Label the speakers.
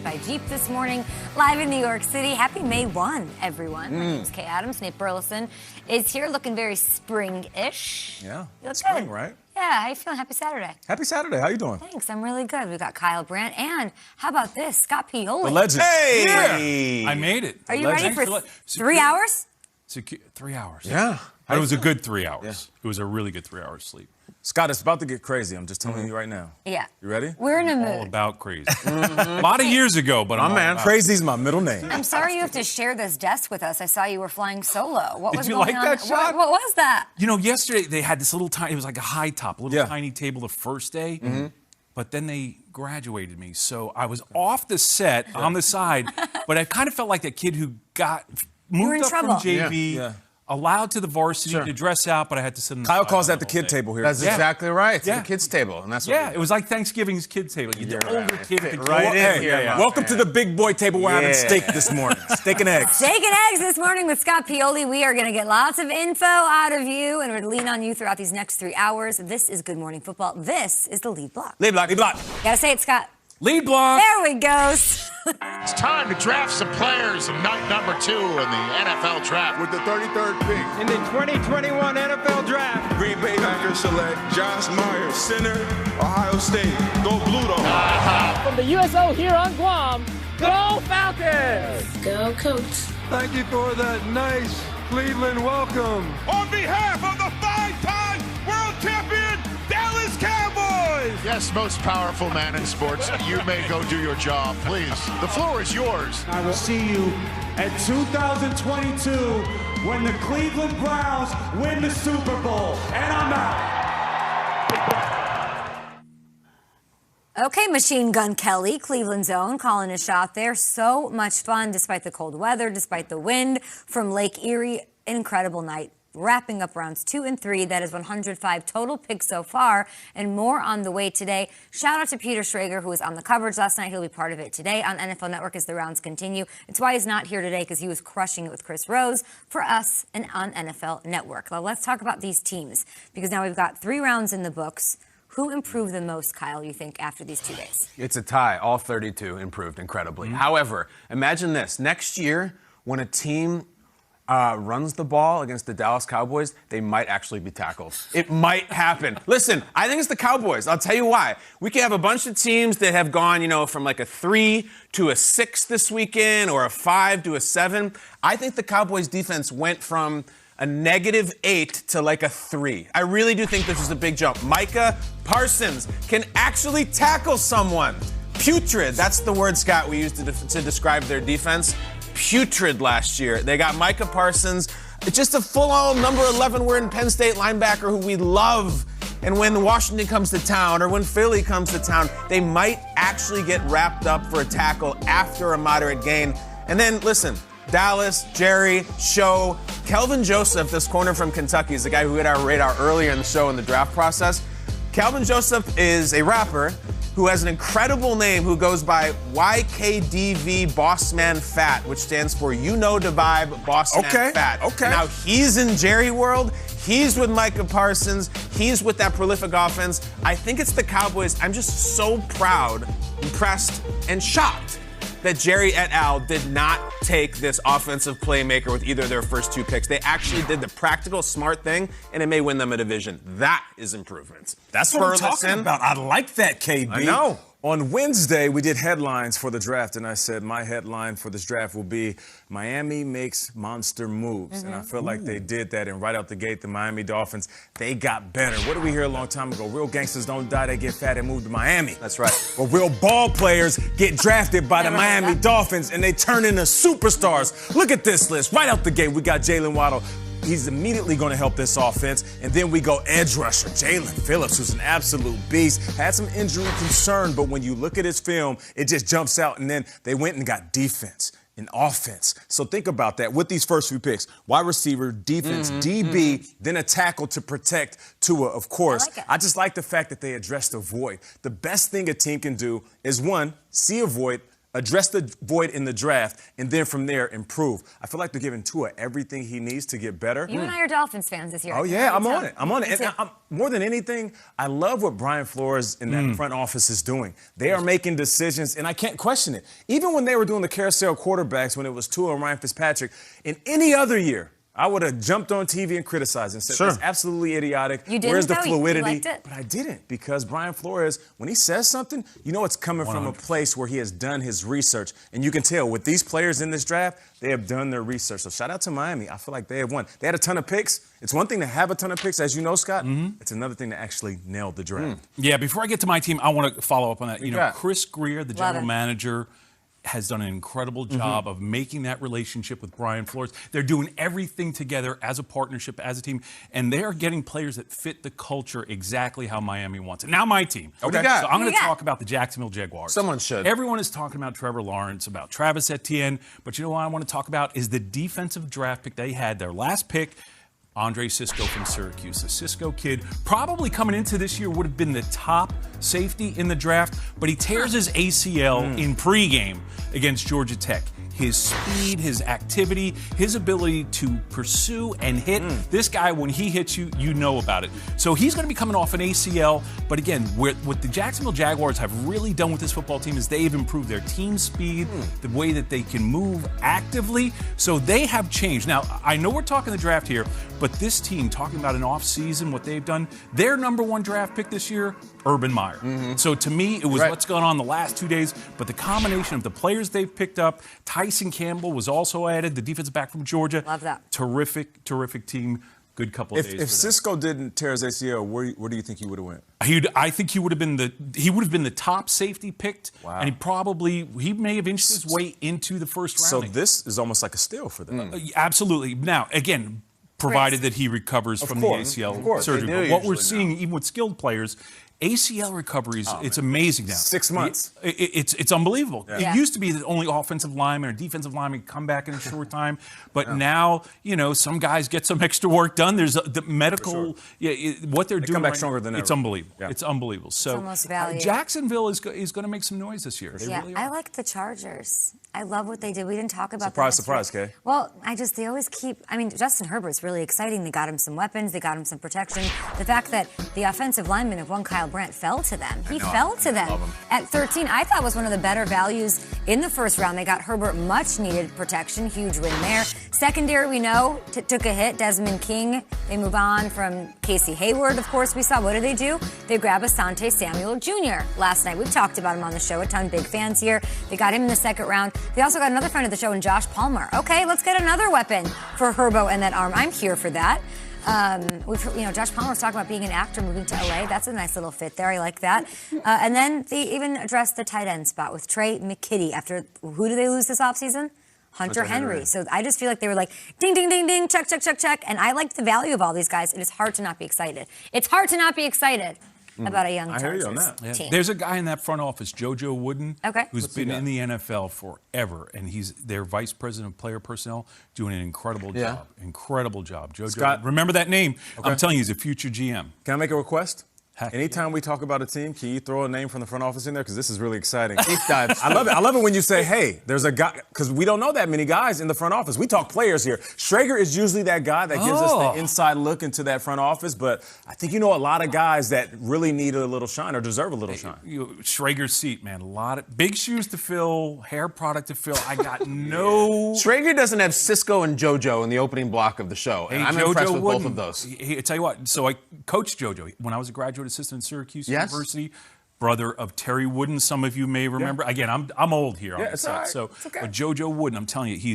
Speaker 1: by Jeep this morning, live in New York City. Happy May 1, everyone. My name's Kay Adams. Nate Burleson is here looking very spring-ish.
Speaker 2: Yeah,
Speaker 1: you look
Speaker 2: spring,
Speaker 1: good.
Speaker 2: right?
Speaker 1: Yeah, how you feeling? Happy Saturday.
Speaker 2: Happy Saturday. How you doing?
Speaker 1: Thanks, I'm really good. We've got Kyle Brandt, and how about this? Scott Pioli.
Speaker 2: The legend.
Speaker 3: Hey! Yeah. I made it.
Speaker 1: Are you ready for 3 hours?
Speaker 3: 3 hours.
Speaker 2: Yeah.
Speaker 3: It was a good 3 hours.
Speaker 2: Yeah.
Speaker 3: It was a really good 3 hours sleep.
Speaker 2: Scott, it's about to get crazy. I'm just telling you right now.
Speaker 1: Yeah.
Speaker 2: You ready?
Speaker 1: We're in a mood.
Speaker 3: All about crazy. A lot of years ago, but I'm
Speaker 2: man. Crazy's my middle name.
Speaker 1: I'm sorry you have to share this desk with us. I saw you were flying solo. What was
Speaker 3: Did you
Speaker 1: going
Speaker 3: like
Speaker 1: on?
Speaker 3: that shot?
Speaker 1: What was that?
Speaker 3: You know, yesterday they had this little tiny, it was like a high top, a little tiny table the first day, but then they graduated me. So I was off the set on the side, but I kind of felt like that kid who got moved up from JV. Allowed to the varsity to dress out, but I had to sit in the
Speaker 2: Kyle calls that the kid table here.
Speaker 4: That's exactly right. It's the kids' table, and that's what
Speaker 3: it was like Thanksgiving's kids' table. The older kid with the
Speaker 4: right in here.
Speaker 2: Welcome to the big boy table. We're having steak this morning. Steak and eggs.
Speaker 1: Steak and eggs this morning with Scott Pioli. We are going to get lots of info out of you, and we're going to lean on you throughout these next 3 hours. This is Good Morning Football. This is the lead block.
Speaker 2: Lead block. Lead block.
Speaker 1: Gotta say it, Scott.
Speaker 3: Lead block.
Speaker 1: There we go.
Speaker 5: It's time to draft some players of night number 2 in the NFL draft.
Speaker 6: With the 33rd pick
Speaker 7: in the 2021 NFL draft,
Speaker 6: Green Bay Packers select Josh Myers, center, Ohio State. Go Blue Dog.
Speaker 8: From the USO here on Guam, go Falcons!
Speaker 9: Go Coach.
Speaker 7: Thank you for that nice Cleveland welcome.
Speaker 6: On behalf of the 5-time world champion Dallas Cowboys.
Speaker 5: Yes, most powerful man in sports. You may go do your job, please. The floor is yours.
Speaker 10: I will see you at 2022 when the Cleveland Browns win the Super Bowl. And I'm out.
Speaker 1: Okay, Machine Gun Kelly, Cleveland's own, calling a shot there. So much fun despite the cold weather, despite the wind from Lake Erie. Incredible night. Wrapping up rounds 2 and 3. That is 105 total picks so far, and more on the way today. Shout out to Peter Schrager, who was on the coverage last night. He'll be part of it today on NFL Network as the rounds continue. It's why he's not here today, because he was crushing it with Chris Rose for us and on NFL Network. Now let's talk about these teams, because now we've got 3 rounds in the books. Who improved the most, Kyle, you think, after these 2 days?
Speaker 4: It's a tie. All 32 improved incredibly. However, imagine this. Next year, when a team runs the ball against the Dallas Cowboys, they might actually be tackled. It might happen. Listen, I think it's the Cowboys. I'll tell you why. We can have a bunch of teams that have gone, from like a 3 to a 6 this weekend or a 5 to a 7. I think the Cowboys defense went from a -8 to like a 3. I really do think this is a big jump. Micah Parsons can actually tackle someone. Putrid, that's the word, Scott, we used to describe their defense. Putrid last year. They got Micah Parsons, just a full-on number 11 wearing Penn State linebacker who we love. And when Washington comes to town or when Philly comes to town, they might actually get wrapped up for a tackle after a moderate gain. And then, listen, Dallas, Jerry, Show, Kelvin Joseph, this corner from Kentucky, is the guy who hit our radar earlier in the show in the draft process. Kelvin Joseph is a rapper who has an incredible name, who goes by YKDV Bossman Fat, which stands for You Know the Vibe Bossman Fat.
Speaker 2: Okay.
Speaker 4: Now, he's in Jerry World. He's with Micah Parsons. He's with that prolific offense. I think it's the Cowboys. I'm just so proud, impressed, and shocked that Jerry et al. Did not take this offensive playmaker with either of their first 2 picks. They actually did the practical, smart thing, and it may win them a division. That is improvement.
Speaker 2: That's what I'm talking about. I like that, KB.
Speaker 4: I know.
Speaker 2: On Wednesday, we did headlines for the draft, and I said my headline for this draft will be Miami makes monster moves. And I feel like they did that, and right out the gate, the Miami Dolphins, they got better. What did we hear a long time ago? Real gangsters don't die, they get fat and move to Miami.
Speaker 4: That's right.
Speaker 2: Well, real ball players get drafted by the Miami Dolphins, and they turn into superstars. Look at this list. Right out the gate, we got Jalen Waddle. He's immediately going to help this offense. And then we go edge rusher, Jalen Phillips, who's an absolute beast. Had some injury concern, but when you look at his film, it just jumps out. And then they went and got defense and offense. So think about that with these first few picks. Wide receiver, defense, DB, then a tackle to protect Tua, of course. I just like the fact that they addressed the void. The best thing a team can do is, one, see a void, address the void in the draft, and then from there improve. I feel like they're giving Tua everything he needs to get better.
Speaker 1: You and I are Dolphins fans this year.
Speaker 2: Oh, yeah, I'm on it. I'm on
Speaker 1: Me
Speaker 2: it.
Speaker 1: too.
Speaker 2: And more than anything, I love what Brian Flores in that front office is doing. They are making decisions, and I can't question it. Even when they were doing the carousel quarterbacks, when it was Tua and Ryan Fitzpatrick, in any other year, I would have jumped on TV and criticized and said, it's absolutely idiotic.
Speaker 1: You didn't,
Speaker 2: Where's the
Speaker 1: though?
Speaker 2: fluidity?
Speaker 1: You liked it?
Speaker 2: But I didn't, because Brian Flores, when he says something, you know it's coming from a place where he has done his research. And you can tell with these players in this draft, they have done their research. So shout out to Miami. I feel like they have won. They had a ton of picks. It's one thing to have a ton of picks, as you know, Scott. It's another thing to actually nail the draft.
Speaker 3: Yeah, before I get to my team, I want to follow up on that. You know,
Speaker 4: Yeah.
Speaker 3: Chris Greer, the
Speaker 1: Love
Speaker 3: general
Speaker 1: it.
Speaker 3: manager, has done an incredible job of making that relationship with Brian Flores. They're doing everything together as a partnership, as a team, and they are getting players that fit the culture exactly how Miami wants it. Now my team.
Speaker 4: What do you got?
Speaker 3: So I'm
Speaker 1: Who
Speaker 3: going
Speaker 1: you
Speaker 3: to
Speaker 1: got?
Speaker 3: talk about the Jacksonville Jaguars.
Speaker 4: Someone should.
Speaker 3: Everyone is talking about Trevor Lawrence, about Travis Etienne, but you know what I want to talk about is the defensive draft pick they had, their last pick, Andre Cisco from Syracuse. The Cisco kid, probably coming into this year, would have been the top safety in the draft, but he tears his ACL in pregame against Georgia Tech. His speed, his activity, his ability to pursue and hit. This guy, when he hits you, you know about it. So he's going to be coming off an ACL. But again, what the Jacksonville Jaguars have really done with this football team is they've improved their team speed, the way that they can move actively. So they have changed. Now, I know we're talking the draft here, but this team, talking about an offseason, what they've done, their number one draft pick this year, Urban Meyer. So to me, it was what's gone on the last 2 days, but the combination of the players they've picked up, Tyson Campbell was also added, the defensive back from Georgia.
Speaker 1: Love that.
Speaker 3: Terrific, terrific team. Good couple of days.
Speaker 2: If Cisco didn't tear his ACL, where do you think he would have went?
Speaker 3: I think he would have been the top safety picked, and he may have inched his way into the first round.
Speaker 2: So this is almost like a steal for them.
Speaker 3: Absolutely. Now, again, provided that he recovers from the ACL surgery. But what we're seeing, even with skilled players, ACL recoveries, it's amazing now.
Speaker 2: 6 months.
Speaker 3: It's unbelievable.
Speaker 1: Yeah.
Speaker 3: It used to be that only offensive linemen or defensive linemen come back in a short time, but now, some guys get some extra work done. There's the medical, what they're doing.
Speaker 2: come back
Speaker 3: right
Speaker 2: stronger
Speaker 3: now,
Speaker 2: than
Speaker 3: it's
Speaker 2: ever.
Speaker 3: unbelievable.
Speaker 2: Yeah.
Speaker 3: It's unbelievable. So
Speaker 1: almost value.
Speaker 3: Jacksonville is going to make some noise this year. They really are.
Speaker 1: I like the Chargers. I love what they did. We didn't talk about
Speaker 2: Surprise,
Speaker 1: that.
Speaker 2: surprise, Kay.
Speaker 1: Well, they always keep. Justin Herbert's really exciting. They got him some weapons. They got him some protection. The fact that the offensive lineman of one Kyle Brandt fell to them. He fell to them at 13. I thought was one of the better values in the first round. They got Herbert much needed protection. Huge win there. Secondary, we know, took a hit. Desmond King. They move on from Casey Hayward, of course, we saw. What do? They grab Asante Samuel Jr. last night. We've talked about him on the show a ton. Big fans here. They got him in the second round. They also got another friend of the show in Josh Palmer. Okay, let's get another weapon for Herbo and that arm. I'm here for that. Josh Palmer was talking about being an actor moving to LA. That's a nice little fit there. I like that. And then they even addressed the tight end spot with Trey McKitty. After who do they lose this offseason? Hunter Henry. So I just feel like they were like, ding, ding, ding, ding, check, check, check, check. And I liked the value of all these guys. It is hard to not be excited. It's hard to not be excited about a young
Speaker 2: I hear you
Speaker 1: Chargers
Speaker 2: on that.
Speaker 1: team.
Speaker 3: There's a guy in that front office, JoJo Wooden, who's
Speaker 2: What's he
Speaker 3: been
Speaker 2: got?
Speaker 3: in the NFL forever, and he's their vice president of player personnel, doing an incredible job. Incredible job. JoJo,
Speaker 2: Scott.
Speaker 3: remember that name. I'm telling you, he's a future GM.
Speaker 2: Can I make a request?
Speaker 3: Heck
Speaker 2: Anytime we talk about a team, can you throw a name from the front office in there? Because this is really exciting.
Speaker 4: Deep dive.
Speaker 2: I love it. I love it when you say, hey, there's a guy, because we don't know that many guys in the front office. We talk players here. Schrager is usually that guy that gives us the inside look into that front office, but I think you know a lot of guys that really need a little shine or deserve a little shine.
Speaker 3: Schrager's seat, man. A lot of big shoes to fill, hair product to fill. I got no.
Speaker 4: Schrager doesn't have Cisco and JoJo in the opening block of the show, and I'm impressed with both of those.
Speaker 3: I tell you what, so I coached JoJo when I was a graduate assistant at Syracuse University. Brother of Terry Wooden, some of you may remember. Again, I'm old here on the
Speaker 2: it's
Speaker 3: set.
Speaker 2: all right.
Speaker 3: So,
Speaker 2: It's okay.
Speaker 3: but JoJo Wooden, I'm telling you, he's